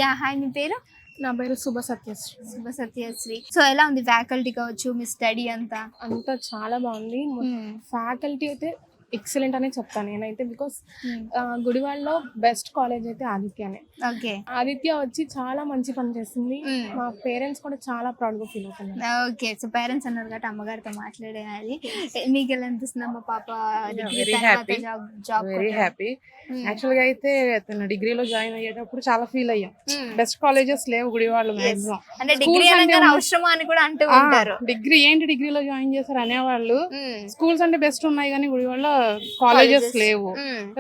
Yeah hi, మీ పేరు? నా పేరు శుభ సత్యశ్రీ. శుభ సత్యశ్రీ. సో ఎలా ఉంది ఫ్యాకల్టీ కావచ్చు, మీ స్టడీ అంతా? అంతా చాలా బాగుంది. ఫ్యాకల్టీ అయితే ఎక్సలెంట్ అనే చెప్తాను నేనైతే. బికాస్ గుడివాడలో బెస్ట్ కాలేజ్ అయితే ఆదిత్యనే. ఓకే ఆదిత్య వచ్చి చాలా మంచి పని చేస్తుంది. మా పేరెంట్స్ కూడా చాలా ప్రౌడ్ గా ఫీల్ అవుతున్నారు. ఓకే, సో పేరెంట్స్ అన్నారు కాబట్టి అమ్మగారితో మాట్లాడేయాలి. మీకు ఎలా అనిపిస్తుంది అమ్మ పాప వెరీ హ్యాపీ. యాక్చువల్ గా అయితే తన డిగ్రీలో జాయిన్ అయ్యేటప్పుడు చాలా ఫీల్ అయ్యాం. బెస్ట్ కాలేజెస్ లేవు గుడివాడలో మాక్సిమం. అంటే డిగ్రీ అనగానే అవసరమా అని కూడా అంటూ ఉంటారు. డిగ్రీ ఏంటి డిగ్రీలో జాయిన్ చేశారు అనేవాళ్ళు. స్కూల్స్ అంటే బెస్ట్ ఉన్నాయి కానీ గుడివాడలో కాలేజెస్ లేవు.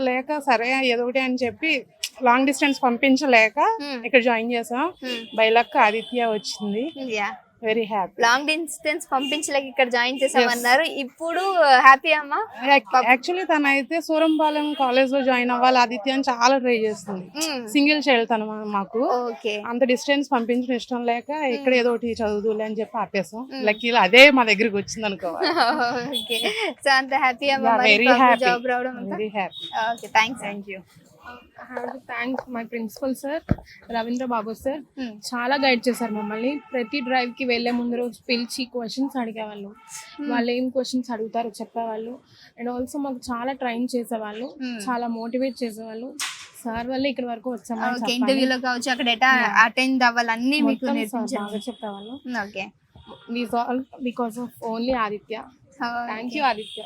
లేక సరే ఏదో ఒకటి అని చెప్పి లాంగ్ డిస్టెన్స్ పంపించలేక ఇక్కడ జాయిన్ చేసాం. బై లక్ ఆదిత్య వచ్చింది. Very happy. లాంగ్ డిస్టెన్స్ పంపించలేక ఇక్కడ జాయిన్ చేసామన్నారు. ఇప్పుడు హ్యాపీ అమ్మా? యాక్చువల్లీ తనైతే సూరంపాలెం కాలేజ్ లో జాయిన్ అవ్వాలి ఆదిత్య అని చాలా ట్రై చేస్తుంది. సింగిల్ చైల్డ్ తను మాకు. అంత డిస్టెన్స్ పంపించడం ఇష్టం లేక ఇక్కడ ఏదో ఒకటి చదువులే అని చెప్పి ఆపేసాం. లక్కీలో అదే మా దగ్గరికి వచ్చింది అనుకోవాలి. సో అంత హ్యాపీ అమ్మా? Very happy. జాబ్ రావడం very happy. Okay, thank you. I have to thank my principal sir, Ravindra Babu sir. చాలా గైడ్ చేశారు మమ్మల్ని. ప్రతి డ్రైవ్ కి వెళ్లే ముందు రోజు పిలిచి క్వశ్చన్స్ అడిగేవాళ్ళు. వాళ్ళు ఏం క్వశ్చన్స్ అడుగుతారో చెప్పేవాళ్ళు. అండ్ ఆల్సో మాకు చాలా ట్రైన్ చేసేవాళ్ళు, చాలా మోటివేట్ చేసేవాళ్ళు. సార్ వల్ల ఇక్కడ వరకు వచ్చాము. ఇంటర్వ్యూలో కావచ్చు, అక్కడ ఎటా అటెండ్ అవ్వాలి అన్ని మీకు బాగా చెప్పేవాళ్ళు. Okay, because of only Aditya. Thank you Aditya.